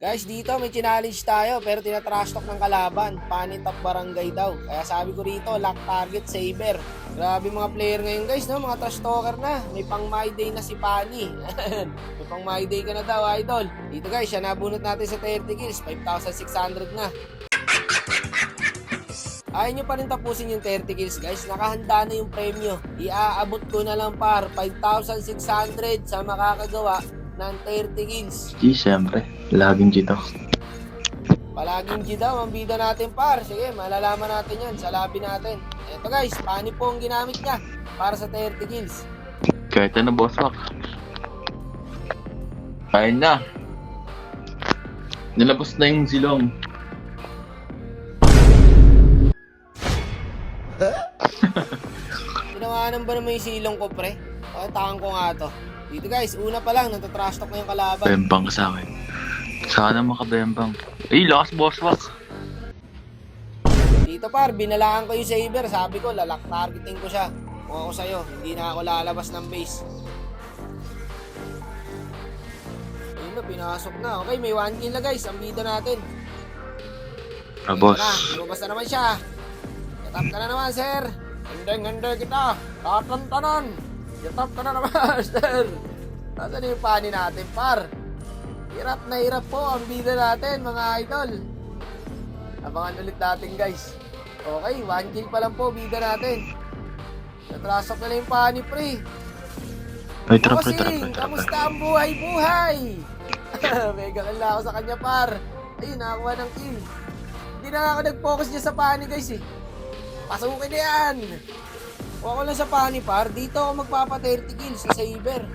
Guys, dito may challenge tayo pero tinatrash talk ng kalaban. Panit top barangay daw. Kaya sabi ko rito, lock target saver. Grabe mga player ngayon guys, no? Mga trash talker na. May pang my day na si Pani. May pang my day ka na daw, idol. Dito guys, siya nabunot natin sa 30 kills. 5,600 na. Ayaw nyo pa rin tapusin yung 30 kills guys. Nakahanda na yung premyo. Iaabot ko na lang par 5,600 sa makakagawa ng 30 kills. Di, siyempre. Laging dito. Palaging G daw ang bida natin par. Sige, malalaman natin yan sa lobby natin. Eto guys, Pani po ang ginamit niya para sa 30 kills. Kahit ano, boss wak. Kain na. Nilabas na yung silong. Tinawanan ba naman yung silong ko pre? Pakitaan ko nga to. Dito guys, una pa lang, natatrash talk na yung kalaban. Bembang ka sa akin. Sana makabembang. Eh, lakas boss wak. Dito par, binalaan ko yung saber. Sabi ko, lalak targeting ko siya. Kung ako sa'yo, hindi na ako lalabas ng base. Ayun na, pinasok na. Okay, may 1 kill na guys, ang bida natin. Ah, boss. Lumabas na naman siya. Yatap ka na naman, sir. Handeng-handeng kita. Tatantanan. Yatap ka na naman, sir. Nasaan yung Pani natin, par? Hirap na hirap po ang bida natin, mga idol. Abangan ulit natin, guys. Okay, 1 kill pa lang po, bida natin. Natrasok na yung Pani, pre. Ay, trap. Kamusta ang buhay-buhay? Mega kill na ako sa kanya, par. Ayun, nakakuha ng kill. Hindi na ako nag-focus dyan sa Pani, guys, eh. Pasukin na yan. Huwag ko lang sa Pani, par. Dito ako magpapa 30 kills sa Saber.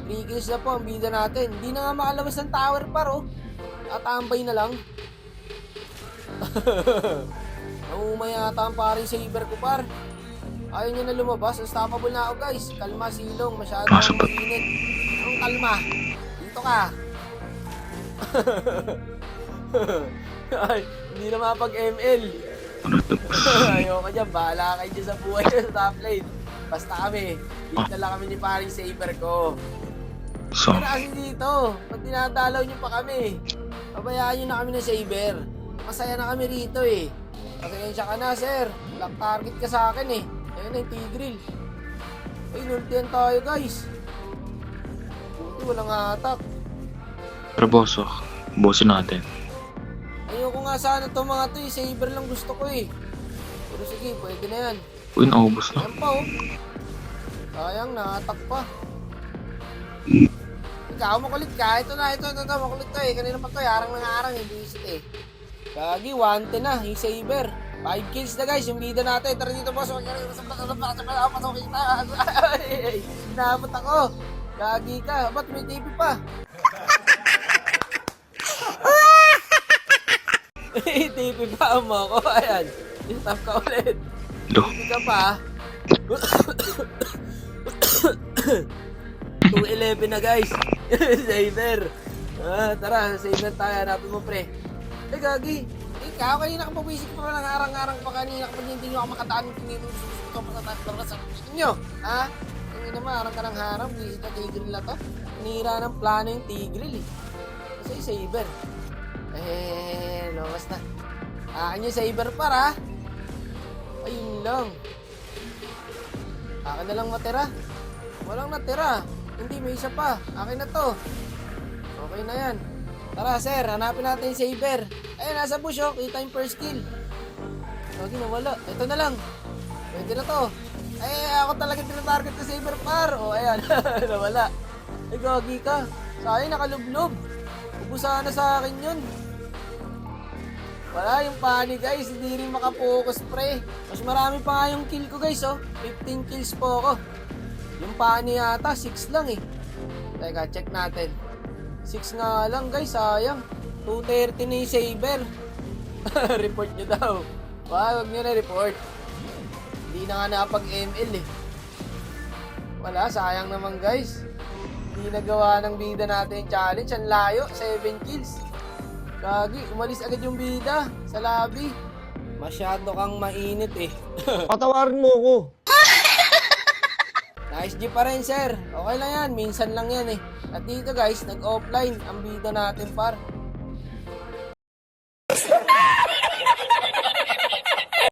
3 kills na po ang bida natin. Hindi na nga makalabas ng tower, par, oh. Tatambay na lang. Naumay yata ang paring Saber ko, par. Ayaw niya na lumabas. Unstoppable na ako, guys. Kalma, silong. Masyado akong mainit. Anong kalma? Dito ka. Ay, hindi na mapag-ML. Ayoko dyan. Bahala kayo dyan sa buhay sa top lane. Basta kami. Dito lang kami ni paring Saber ko. So, Pero kasi dito, pag dinadalaw nyo pa kami, pabayaan nyo na kami ng Saber. Masaya na kami rito eh. Pasensya ka na, sir. Lock target ka sa akin eh. Ayun na yung Tigreal. Ay, nultihan tayo, guys. Buti walang atak. pero boss wak. Bossin natin. Ayoko nga sana itong mga to eh. Saber lang gusto ko eh. Pero sige, pwede na yan. Uy, naubos na. Ayan pa oh. Sayang, naatak pa. Ikaw, makulit ka. Ito, makulit to eh. Kanina pa to eh. Harang ng harang, hindi visit eh. Gagi, 1-10 na, yung Saber. 5 kills na guys, yung bida natin. Tara dito boss, pasok kita. Naabot ako. Gagi ka, ba't may TV pa? TV pa mo ako, ayan. Stop ka ulit. Do. TV ka pa. 211 na guys. Saber. Tara, Saber tayo. Hanapin mo pre. Eh gagi. Ikaw kanina ka pawisik pa lang arang-arang pa kanina kapag hindi nyo ako makadaan kung hindi gusto pa sa nyo. Ha? Hindi naman arang ka ng harang. Visit na Tigreal na to. Nira ng plano yung Tigreal eh. Kasi Saber. Lomas na. Akin yung Saber para. Ayun lang. Akin na lang matira. Walang natira. Hindi, may isa pa. Akin na to. Okay na yan. Tara, sir. Hanapin natin yung Saber. Ayun, nasa bush, oh. Kita yung first kill. Lagi nawala. Ito na lang. Pwede na to. Ako talaga tinatarget na Saber, par. Ayan. Nawala. Gagi ka. Sayang, nakalublob. Ubusahan na sa akin yun. Wala yung Pani, guys. Hindi rin makapokus, pre. Mas marami pa nga yung kill ko, guys, oh. 15 kills po ako. Yung Pani yata, 6 lang eh. Teka, check natin. 6 nga lang guys, sayang. 230 na yung Saber. Report nyo daw. Huwag nyo na report. Hindi na nga nakapag-ML eh. Wala, sayang naman guys. Hindi nagawa ng bida natin yung challenge. Ang layo, 7 kills. Gagi, umalis agad yung bida sa lobby. Masyado kang mainit eh. Patawarin mo ako. Nice G pa rin, sir. Okay lang yan. Minsan lang yan eh. At dito guys, nag-offline ang bida natin par.